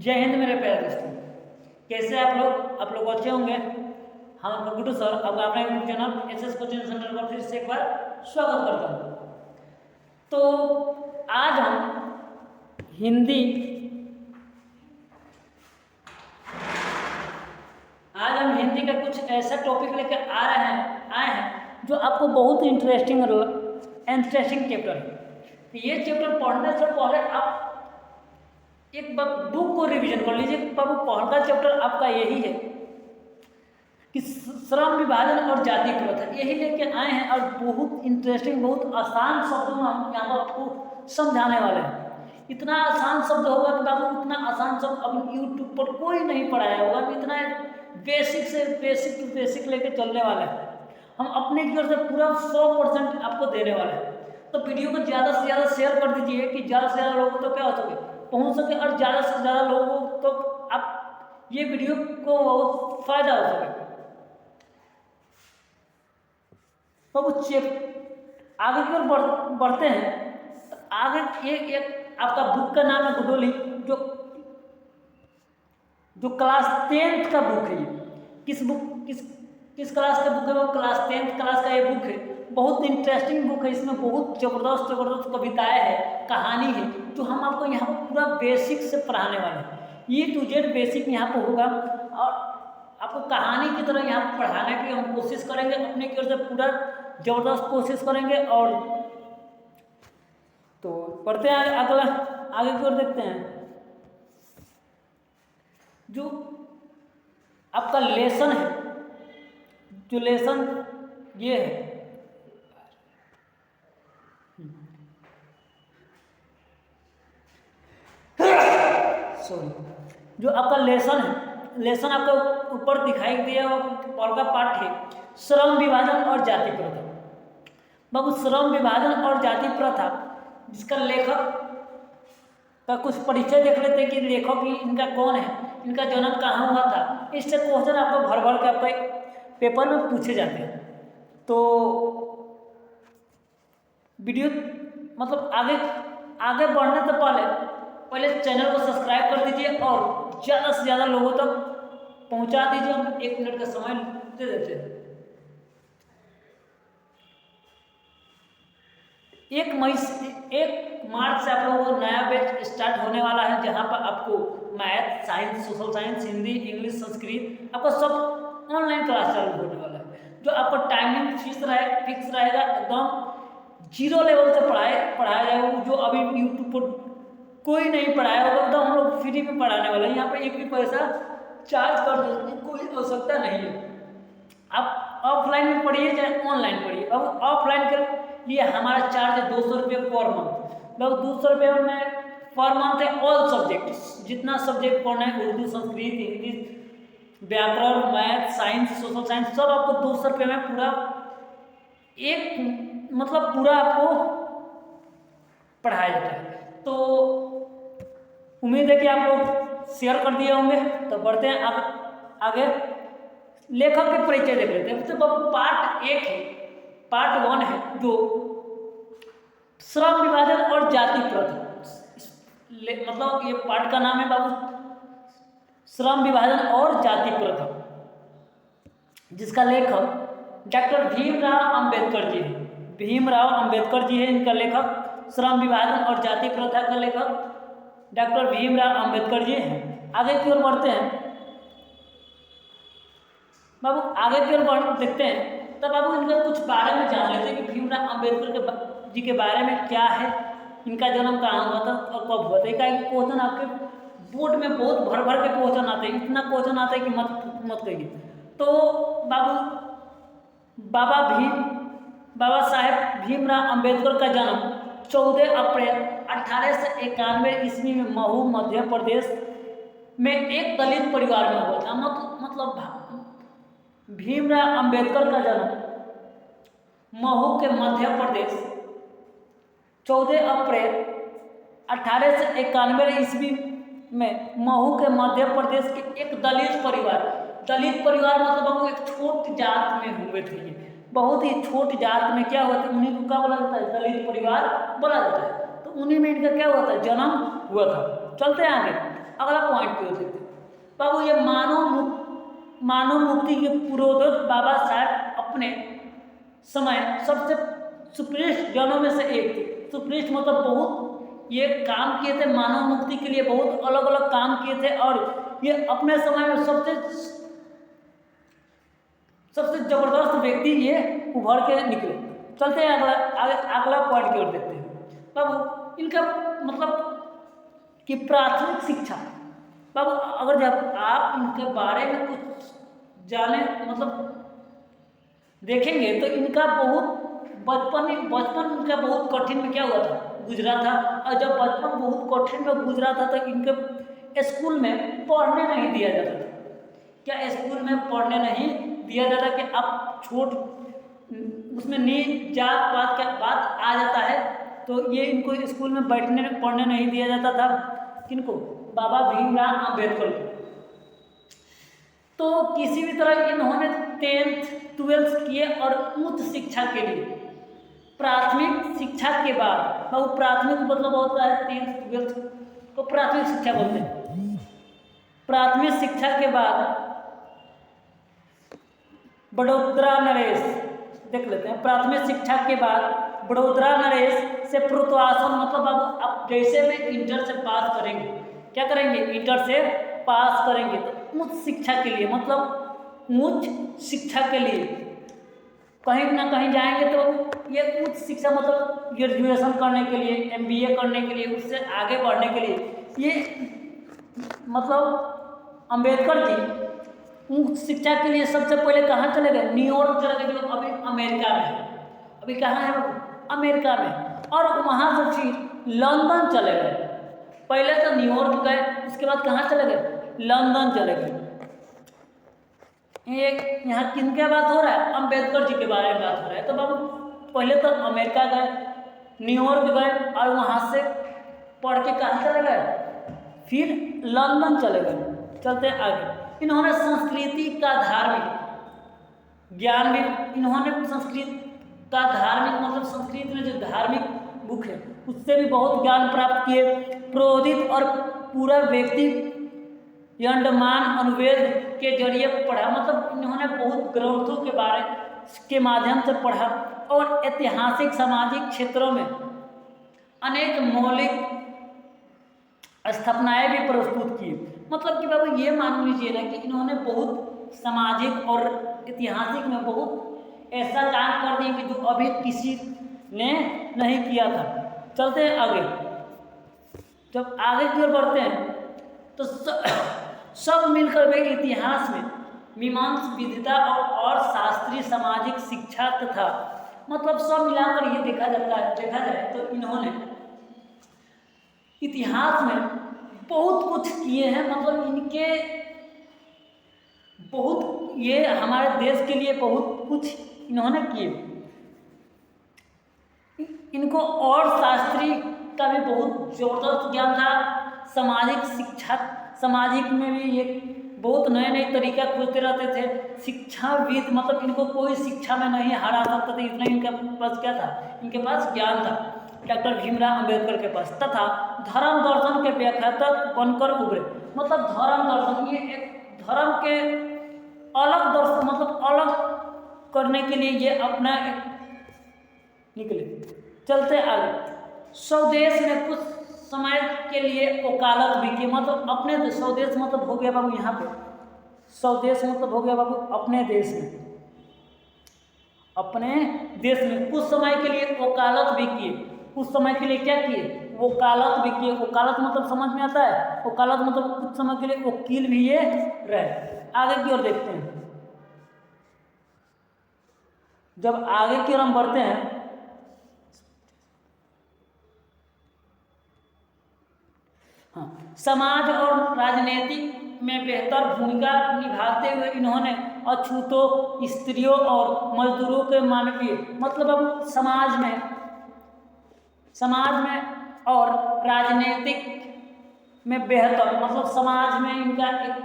जय हिंद मेरे प्यारे दोस्तों। कैसे आप लोग अच्छे होंगे। हम आपका गुड्डू सर आपका अपना YouTube channel SS coaching centre पर फिर से एक बार स्वागत करता हूँ। तो आज हम हिंदी का कुछ ऐसा टॉपिक लेकर आए हैं जो आपको बहुत इंटरेस्टिंग चैप्टर है। तो ये चैप्टर पढ़ने से पहले आप एक बुक को रिवीजन कर लीजिए। बाबू पहला चैप्टर आपका यही है कि श्रम विभाजन और जाति प्रथा, यही लेके आए हैं और बहुत इंटरेस्टिंग, बहुत आसान शब्दों में हम यहाँ पर आपको समझाने वाले हैं। इतना आसान शब्द होगा कि बाबू इतना आसान शब्द अब यूट्यूब पर कोई नहीं पढ़ाया होगा। इतना बेसिक से बेसिक लेके चलने वाले हैं हम अपने की ओर से पूरा 100% आपको देने वाले हैं। तो वीडियो को ज़्यादा से ज़्यादा शेयर कर दीजिए कि ज़्यादा से ज़्यादा लोगों तो क्या हो सके पहुँच सके और ज़्यादा से ज़्यादा लोगों तो आप ये वीडियो को बहुत फायदा हो सके। तो आगे की ओर बढ़ते हैं। तो आगे एक आपका बुक का नाम है गुडोली, जो क्लास 10th का बुक है। ये किस क्लास का बुक है? वो क्लास 10th क्लास का ये बुक है। बहुत इंटरेस्टिंग बुक है। इसमें बहुत जबरदस्त कविताएं हैं, कहानी है, जो हम आपको यहाँ पर पूरा बेसिक से पढ़ाने वाले हैं। A to Z बेसिक यहाँ पर होगा और आपको कहानी की तरह यहाँ पढ़ाने की हम कोशिश करेंगे। अपने की ओर से पूरा जबरदस्त कोशिश करेंगे। और तो पढ़ते हैं आगे की ओर देखते हैं। जो आपका लेसन है, जो लेसन ये है, जो आपका लेसन आपका ऊपर दिखाई दिया और का पाठ है श्रम विभाजन और जाति प्रथा। बाबू श्रम विभाजन और जाति प्रथा, जिसका लेखक का कुछ परिचय देख लेते हैं कि लेखक इनका कौन है, इनका जन्म कहाँ हुआ था। इससे क्वेश्चन आपको भर के आपके पेपर में पूछे जाते हैं। तो वीडियो मतलब आगे बढ़ने से पहले चैनल को सब्सक्राइब कर दीजिए और ज़्यादा से ज़्यादा लोगों तक पहुंचा दीजिए। हम 1 मिनट का समय दे देते हैं। 1 मार्च से आप लोगों को नया बैच स्टार्ट होने वाला है, जहां पर आपको math, science, social science, Hindi, English, Sanskrit आपका सब ऑनलाइन क्लास चालू होने वाला है। जो आपका टाइमिंग फिक्स रहेगा, एकदम 0 लेवल से पढ़ाया जाएगा। जो अभी यूट्यूब पर कोई नहीं पढ़ाया होगा, एकदम हम लोग फ्री में पढ़ाने वाले हैं। यहाँ पर एक भी पैसा चार्ज करने की कोई आवश्यकता नहीं है। आप ऑफलाइन में पढ़िए चाहे ऑनलाइन पढ़िए। अब ऑफलाइन के लिए हमारा चार्ज है 200 रुपये पर मंथ। मतलब 200 रुपये में पर मंथ है ऑल सब्जेक्ट, जितना सब्जेक्ट पढ़ना है, उर्दू, संस्कृत, इंग्लिश, व्याकरण, मैथ, साइंस, सोशल साइंस, सब आपको 200 रुपये में पूरा आपको पढ़ाया जाता है। तो उम्मीद है कि आप लोग शेयर कर दिए होंगे। तो बढ़ते हैं आगे लेखक के परिचय देख लेते हैं। तो पार्ट 1 है, पार्ट 1 है जो श्रम विभाजन और जाति प्रथा। मतलब ये पार्ट का नाम है बाबू श्रम विभाजन और जाति प्रथा, जिसका लेखक डॉक्टर भीमराव अंबेडकर जी है। भीमराव अंबेडकर जी है इनका लेखक। श्रम विभाजन और जाति प्रथा का लेखक डॉक्टर भीमराव अंबेडकर जी हैं। आगे की ओर बढ़ते हैं बाबू, आगे की ओर देखते हैं। तब बाबू इनका कुछ बारे में जान लेते हैं कि भीमराव अंबेडकर जी के बारे में क्या है, इनका जन्म कहाँ हुआ था और कब हुआ था। एक क्वेश्चन आपके बोर्ड में बहुत भर के क्वेश्चन आते हैं। इतना क्वेश्चन आता है कि मत कहिए। तो बाबा साहेब भीमराव अंबेडकर का जन्म 14 अप्रैल 1891 ईस्वी में महू मध्य प्रदेश में एक दलित परिवार में हुआ था। मतलब भीमराव अंबेडकर का जन्म महू के मध्य प्रदेश 14 अप्रैल 1891 ईस्वी में महू के मध्य प्रदेश के एक दलित परिवार मतलब एक छोट जात में हुए थे। ये बहुत ही छोट जात में क्या हुआ था, उन्हीं को क्या बोला जाता है, दलित परिवार बोला जाता है। तो उन्हीं में इनका क्या हुआ था, जन्म हुआ था। चलते हैं आगे। अगला पॉइंट की ओर देखते हैं। बाबू ये मानव मुक्ति के पुरोधक बाबा साहब अपने समय सबसे सुपृष्ठ जनों में से एक थे। सुपृष्ठ मतलब बहुत ये काम किए थे, मानव मुक्ति के लिए बहुत अलग अलग काम किए थे और ये अपने समय में सबसे जबरदस्त व्यक्ति ये उभर के निकले। चलते हैं अगला पॉइंट की ओर देखते हैं। बाबू इनका मतलब कि प्राथमिक शिक्षा, बाबू अगर जब आप इनके बारे में कुछ जाने मतलब देखेंगे तो इनका बहुत बचपन इनका बहुत कठिन में क्या हुआ था, गुजरा था। और जब बचपन बहुत कठिन में गुजरा था तो इनके स्कूल में पढ़ने नहीं दिया जाता था। क्या स्कूल में पढ़ने नहीं दिया जाता कि अब छोट उसमें नीच जात पात का बात आ जाता है तो ये इनको स्कूल में पढ़ने नहीं दिया जाता था। किनको? बाबा भीमराव अंबेडकर को। तो किसी भी तरह इन्होंने 10th 12th किए और उच्च शिक्षा के लिए प्राथमिक शिक्षा के बाद, बाबू प्राथमिक मतलब होता है 10th 12th को प्राथमिक शिक्षा बोलते हैं। प्राथमिक शिक्षा के बाद बड़ोदरा नरेश देख लेते हैं। प्राथमिक शिक्षा के बाद बड़ोदरा नरेश से प्रोत्साहन मतलब अब जैसे में इंटर से पास करेंगे, क्या करेंगे, इंटर से पास करेंगे तो उच्च शिक्षा के लिए मतलब उच्च शिक्षा के लिए कहीं ना कहीं जाएंगे तो ये उच्च शिक्षा मतलब ग्रेजुएशन करने के लिए, MBA करने के लिए, उससे आगे बढ़ने के लिए ये मतलब अंबेडकर जी उच्च शिक्षा के लिए सबसे पहले कहाँ चले गए? न्यूयॉर्क चले गए, जो अभी अमेरिका में है। अभी कहाँ है? अमेरिका में। और वहाँ से फिर लंदन चले गए। पहले तो न्यूयॉर्क गए, उसके बाद कहाँ चले गए? लंदन चले गए। एक यहाँ किनके बात हो रहा है? अंबेडकर जी के बारे में बात हो रहा है। तो बाबू पहले तो अमेरिका गए, न्यूयॉर्क गए और वहाँ से पढ़ के कहाँ चले गए? फिर लंदन चले गए। चलते आगे। इन्होंने संस्कृति का धार्मिक ज्ञान भी, इन्होंने संस्कृत का धार्मिक मतलब संस्कृत में जो धार्मिक बुक है उससे भी बहुत ज्ञान प्राप्त किए। प्रोदित और पूरा व्यक्ति अंडमान अनुवेद के जरिए पढ़ा, मतलब इन्होंने बहुत ग्रंथों के बारे के माध्यम से पढ़ा और ऐतिहासिक सामाजिक क्षेत्रों में अनेक मौलिक स्थापनाएं भी प्रस्तुत की। मतलब कि बाबू ये मान लीजिए ना कि इन्होंने बहुत सामाजिक और ऐतिहासिक में बहुत ऐसा काम कर दिया कि जो अभी किसी ने नहीं किया था। चलते हैं आगे। जब आगे की ओर बढ़ते हैं तो सब मिलकर वे इतिहास में मीमांसा विद्या और शास्त्रीय सामाजिक शिक्षा तथा मतलब सब मिलाकर ये देखा जाए तो इन्होंने इतिहास में बहुत कुछ किए हैं। मतलब इनके बहुत ये हमारे देश के लिए बहुत कुछ इन्होंने किए। इनको और शास्त्रीय का भी बहुत जबरदस्त ज्ञान था। सामाजिक शिक्षा, सामाजिक में भी ये बहुत नए नए तरीका खोजते रहते थे। शिक्षाविद मतलब इनको कोई शिक्षा में नहीं हरा सकता था, इतना इनके पास क्या था? इनके पास ज्ञान था डॉक्टर भीमराव अंबेडकर के पास। तथा धर्म दर्शन के व्याख्याता बनकर उभरे। मतलब धर्म दर्शन ये एक धर्म के अलग दर्शन मतलब अलग करने के लिए ये अपना निकले। चलते आगे। स्वदेश में कुछ समय के लिए वकालत भी की, मतलब अपने स्वदेश मतलब हो गया बाबू यहाँ पे स्वदेश मतलब हो गया बाबू अपने देश में, अपने देश में कुछ समय के लिए वकालत भी किए। कुछ समय के लिए क्या किए? वकालत भी किए। वकालत मतलब समझ में आता है? वकालत मतलब कुछ समय के लिए वकील भी ये रहे। आगे की ओर देखते हैं। जब आगे की ओर हम बढ़ते हैं समाज और राजनीतिक में बेहतर भूमिका निभाते हुए इन्होंने अछूतों, स्त्रियों और मजदूरों के मानवीय मतलब अब समाज में और राजनीतिक में बेहतर मतलब समाज में इनका एक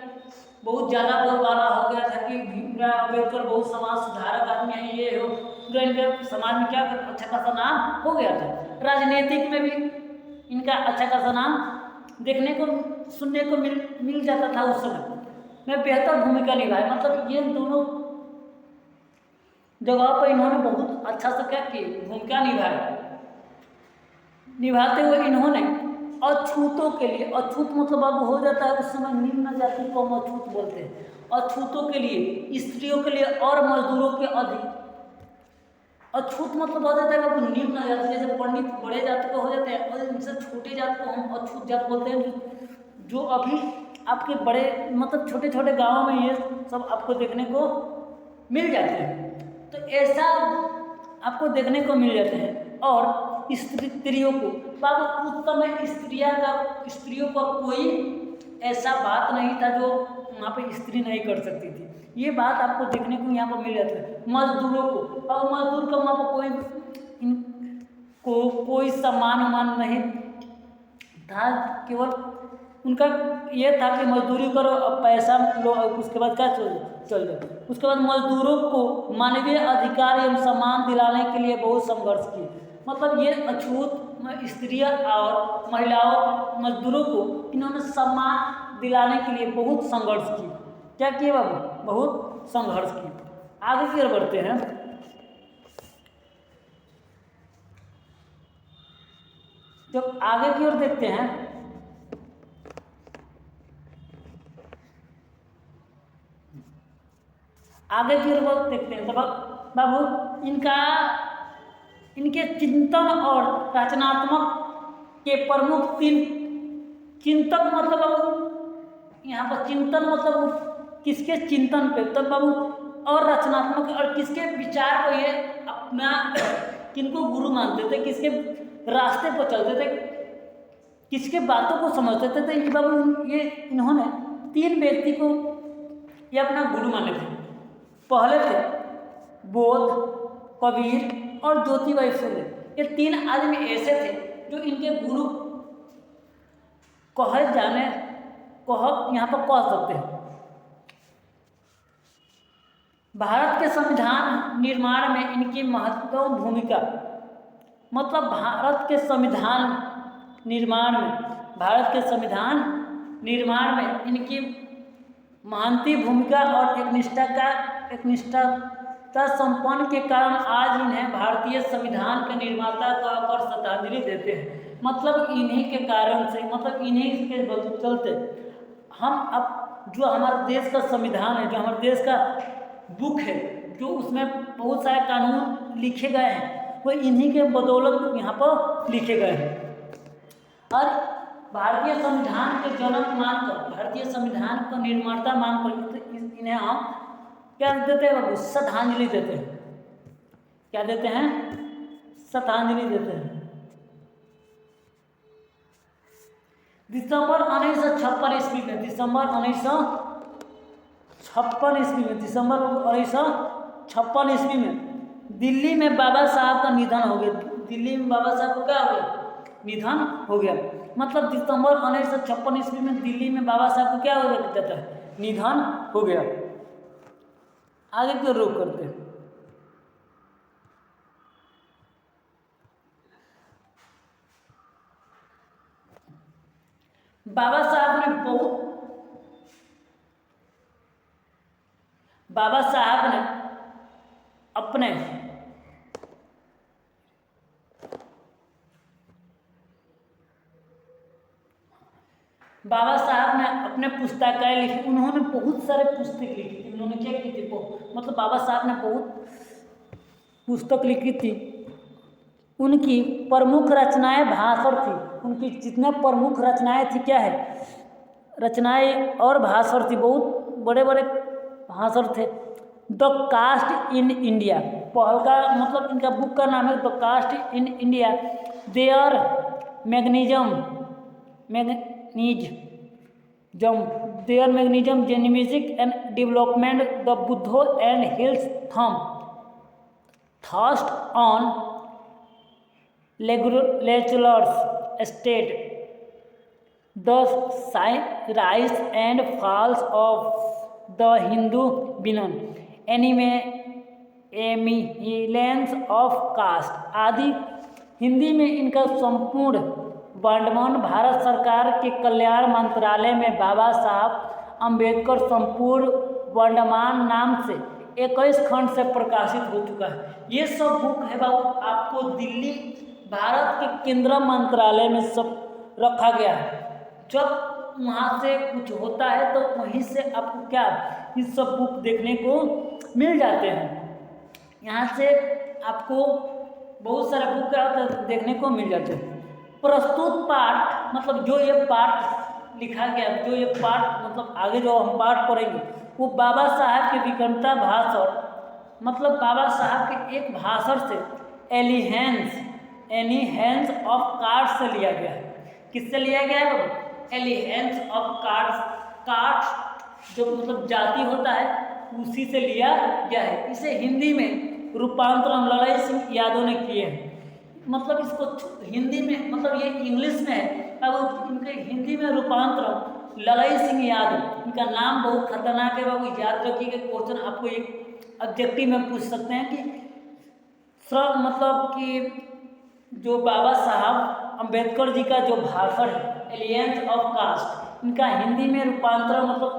बहुत ज़्यादा बोलबाला हो गया था कि भीमराव अंबेडकर बहुत समाज सुधारक आदमी है, ये हो पूरा इनके समाज में क्या अच्छा खासा नाम हो गया था। राजनीतिक में भी इनका अच्छा खासा नाम देखने को सुनने को मिल जाता था उस समय में बेहतर भूमिका निभाई। मतलब ये दोनों जगह पर इन्होंने बहुत अच्छा से क्या की भूमिका निभाते हुए इन्होंने अछूतों के लिए, अछूत मतलब अब हो जाता है उस समय निम्न जाति को हम अछूत बोलते हैं, अछूतों के लिए, स्त्रियों के लिए और मजदूरों के अधिक, अछूत मतलब हो जाता है अब निम्न जाति, जैसे पंडित बड़े जाति को हो जाते हैं और इनसे छोटे जाति को हम अछूत जाति बोलते हैं, जो अभी आपके बड़े मतलब छोटे छोटे गाँवों में ये सब आपको देखने को मिल जाते हैं। तो ऐसा आपको देखने को मिल जाते हैं। और स्त्रियों को बाबू उस समय स्त्रियों का कोई ऐसा बात नहीं था जो वहाँ पे स्त्री नहीं कर सकती थी, ये बात आपको देखने को यहाँ पर मिल जाता है। मजदूरों को, और मजदूर का वहाँ पर कोई सम्मान उमान नहीं था, केवल उनका ये था कि मजदूरी करो और पैसा लो और उसके बाद क्या चल जाओ। उसके बाद मजदूरों को मानवीय अधिकार एवं सम्मान दिलाने के लिए बहुत संघर्ष किए। मतलब ये अछूत स्त्रियां और महिलाओं मजदूरों को इन्होंने सम्मान दिलाने के लिए बहुत संघर्ष किए। क्या किए बाबू? बहुत संघर्ष किए। आगे की ओर बढ़ते हैं। जब आगे की ओर देखते हैं आगे की ओर देखते हैं तो बाबू इनके चिंतन और रचनात्मक के प्रमुख 3 चिंतक, मतलब बाबू यहाँ पर चिंतन मतलब किसके चिंतन पे, तब बाबू और रचनात्मक और किसके विचार को ये अपना किनको गुरु मानते थे, किसके रास्ते पर चलते थे, किसके बातों को समझते थे। तो ये बाबू ये इन्होंने 3 व्यक्ति को ये अपना गुरु माने थे। पहले थे बोध, कबीर और ज्योतिबा फुले। ये 3 आदमी ऐसे थे जो इनके गुरु यहाँ पर कह सकते हैं। भारत के संविधान निर्माण में इनकी महत्वपूर्ण भूमिका, मतलब भारत के संविधान निर्माण में इनकी महती भूमिका और एक निष्ठा संपन्न के कारण आज इन्हें भारतीय संविधान के निर्माता कहकर श्रद्धांजलि देते हैं। मतलब इन्हीं के कारण से, मतलब इन्हीं के चलते हम अब जो हमारे देश का संविधान है, जो हमारे देश का बुक है, जो उसमें बहुत सारे कानून लिखे गए हैं, वो इन्हीं के बदौलत यहाँ पर लिखे गए हैं। और भारतीय संविधान के जनक मानकर, भारतीय संविधान का निर्माता मानकर इन्हें हम क्या देते हैं बाबू? श्रद्धांजलि देते हैं। क्या देते हैं? श्रद्धांजलि देते हैं। दिसंबर 1956 ईस्वी में दिसंबर 1956 ईस्वी में दिल्ली में बाबा साहब का निधन हो गया। दिल्ली में बाबा साहब को क्या हो गया? निधन हो गया। मतलब दिसंबर 1956 ईस्वी में दिल्ली में बाबा साहब को क्या हो जाता है? निधन हो गया। आगे क्यों रोक करते हैं? बाबा साहब ने अपने पुस्तकालय लिखी। उन्होंने बहुत सारे पुस्तक लिखी थी। उन्होंने क्या की थी? मतलब बाबा साहब ने बहुत पुस्तक लिखी थी। उनकी प्रमुख रचनाएं भाषण थी। उनकी जितने प्रमुख रचनाएं थी, क्या है? रचनाएं और भाषण थी। बहुत बड़े बड़े भाषण थे। द कास्ट इन इंडिया, पहल का मतलब इनका बुक का नाम है the caste in India, their mechanism genesis and development, the Buddha and his dhamma, thoughts on लेचुलर्स state, the rise and falls of the Hindu woman, annihilation of caste आदि। हिंदी में इनका संपूर्ण वर्धमान भारत सरकार के कल्याण मंत्रालय में बाबा साहब अम्बेडकर संपूर्ण वर्धमान नाम से 21 खंड से प्रकाशित हो चुका है। ये सब बुक है बाबू आपको दिल्ली भारत के केंद्रीय मंत्रालय में सब रखा गया है। जब वहाँ से कुछ होता है तो वहीं से आपको क्या ये सब बुक देखने को मिल जाते हैं। यहाँ से आपको बहुत सारे बुक देखने को मिल जाते हैं। प्रस्तुत पाठ मतलब जो ये पाठ लिखा गया, जो ये पाठ मतलब आगे जो हम पाठ पढ़ेंगे वो बाबा साहब के विक्रमता भाषण मतलब बाबा साहब के एक भाषण से एलिहेंस ऑफ कार्ड्स से लिया गया है। किससे लिया गया है बाबू? एलिहेंस ऑफ कार्ड्स जो मतलब जाति होता है उसी से लिया गया है। इसे हिंदी में रूपांतरण ललाई सिंह यादव ने किए हैं। मतलब इसको हिंदी में मतलब ये इंग्लिश में है, अब इनके हिंदी में रूपांतरण ललाई सिंह यादव, इनका नाम बहुत खतरनाक है बाबू, याद रखिएगा। क्वेश्चन आपको एक ऑब्जेक्टिव में पूछ सकते हैं कि सब मतलब कि जो बाबा साहब अम्बेडकर जी का जो भाषण है एलियंस ऑफ कास्ट, इनका हिंदी में रूपांतरण मतलब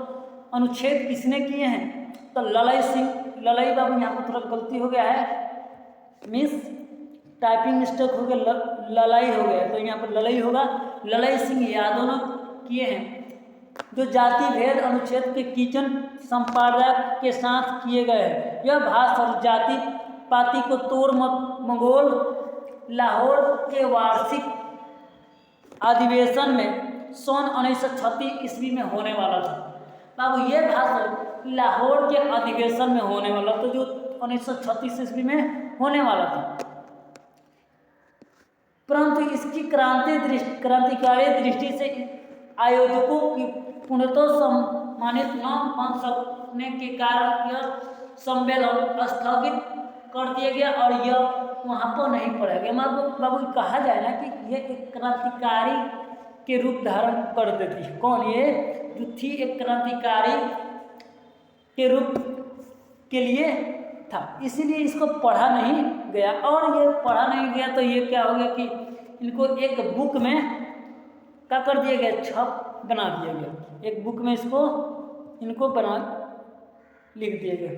अनुच्छेद किसने किए हैं? तो ललाई बाबू, यहाँ पर थोड़ा गलती हो गया है, मिस टाइपिंग मिस्टेक हो गया, ललाई हो गया, तो यहाँ पर ललाई होगा। ललाई सिंह यादव ने किए हैं जो जाति भेद अनुच्छेद के किचन संपादक के साथ किए गए हैं। यह भाषण जाति पाति को तोड़ मंगोल लाहौर के वार्षिक अधिवेशन में सन 1936 ईस्वी में होने वाला था। बाबू ये भाषण लाहौर के अधिवेशन में होने वाला था जो 1936 ईस्वी में होने वाला था, परंतु इसकी क्रांतिकारी दृष्टि से आयोजकों की पूर्णतः सम्मानित न बन सकने के कारण यह सम्मेलन स्थगित कर दिया गया और यह वहाँ पर नहीं पढ़ा गया। मतलब बाबू कहा जाए ना कि यह एक क्रांतिकारी के रूप धारण कर देती है। कौन? ये जो थी एक क्रांतिकारी के रूप के लिए था, इसीलिए इसको पढ़ा नहीं गया। और ये पढ़ा नहीं गया तो ये क्या हो गया कि इनको एक बुक में क्या कर दिया गया? छप बना दिया गया। एक बुक में इनको बना लिख दिया गया।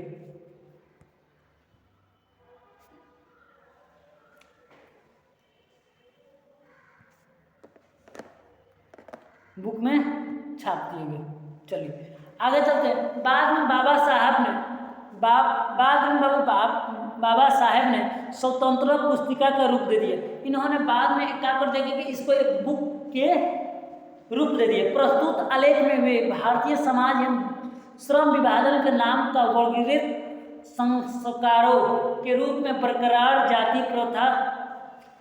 बुक में छाप दिए गए। चलिए आगे चलते हैं। बाद में बाबा साहब ने स्वतंत्र पुस्तिका का रूप दे दिया। इन्होंने बाद में क्या कर दिया कि इसको एक बुक के रूप दे दिया। प्रस्तुत आलेख में वे भारतीय समाज एवं श्रम विभाजन के नाम का वर्गीकृत संस्कारों के रूप में बरकरार जाति प्रथा,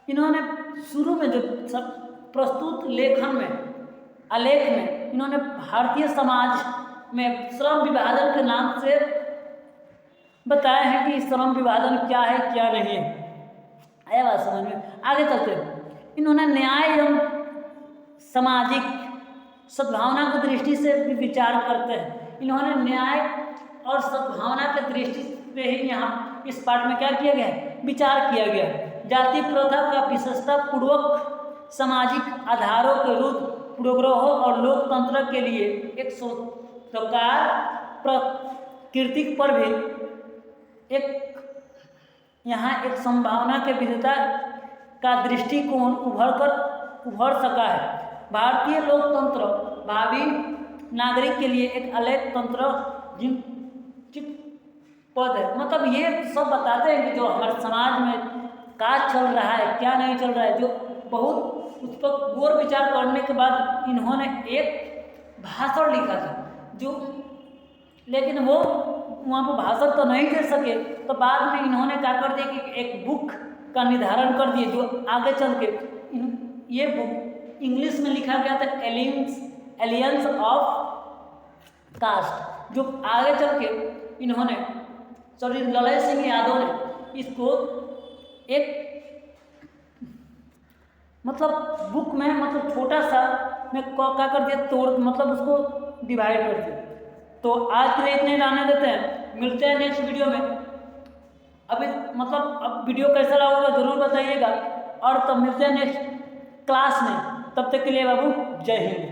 इन्होंने शुरू में जो सब प्रस्तुत आलेख में इन्होंने भारतीय समाज में श्रम विभाजन के नाम से बताया है कि श्रम विभाजन क्या है क्या नहीं है। आया बात समझ में? आगे चलते हैं। इन्होंने न्याय एवं सामाजिक सद्भावना की दृष्टि से भी विचार करते हैं। इन्होंने न्याय और सद्भावना की दृष्टि पे ही यहाँ इस पाठ में क्या किया गया है? विचार किया गया है। जाति प्रथा का विशेषता पूर्वक सामाजिक आधारों के रूप पूर्वग्रहों और लोकतंत्र के लिए एक स्वतंत्र प्रकृति पर भी एक संभावना के विधेयता का दृष्टिकोण उभर सका है। भारतीय लोकतंत्र भावी नागरिक के लिए एक अलग तंत्र पद है। मतलब ये सब बताते हैं कि जो हमारे समाज में क्या चल रहा है क्या नहीं चल रहा है, जो बहुत उस पर गौर विचार करने के बाद इन्होंने एक भाषण लिखा था जो, लेकिन वो वहाँ पर भाषण तो नहीं दे सके, तो बाद में इन्होंने क्या कर दिया कि एक बुक का निर्धारण कर दिए जो आगे चल के ये बुक इंग्लिश में लिखा गया था एलियंस ऑफ कास्ट, जो आगे चल के इन्होंने ललाई सिंह यादव ने इसको एक मतलब बुक में मतलब छोटा सा में क्या कर दिया तोड़, मतलब उसको डिवाइड कर दिया। तो आज के लिए इतने रहने देते हैं, मिलते हैं नेक्स्ट वीडियो में। अभी मतलब अब वीडियो कैसा लगा होगा ज़रूर बताइएगा, और तब मिलते हैं नेक्स्ट क्लास में। तब तक के लिए बाबू जय हिंद।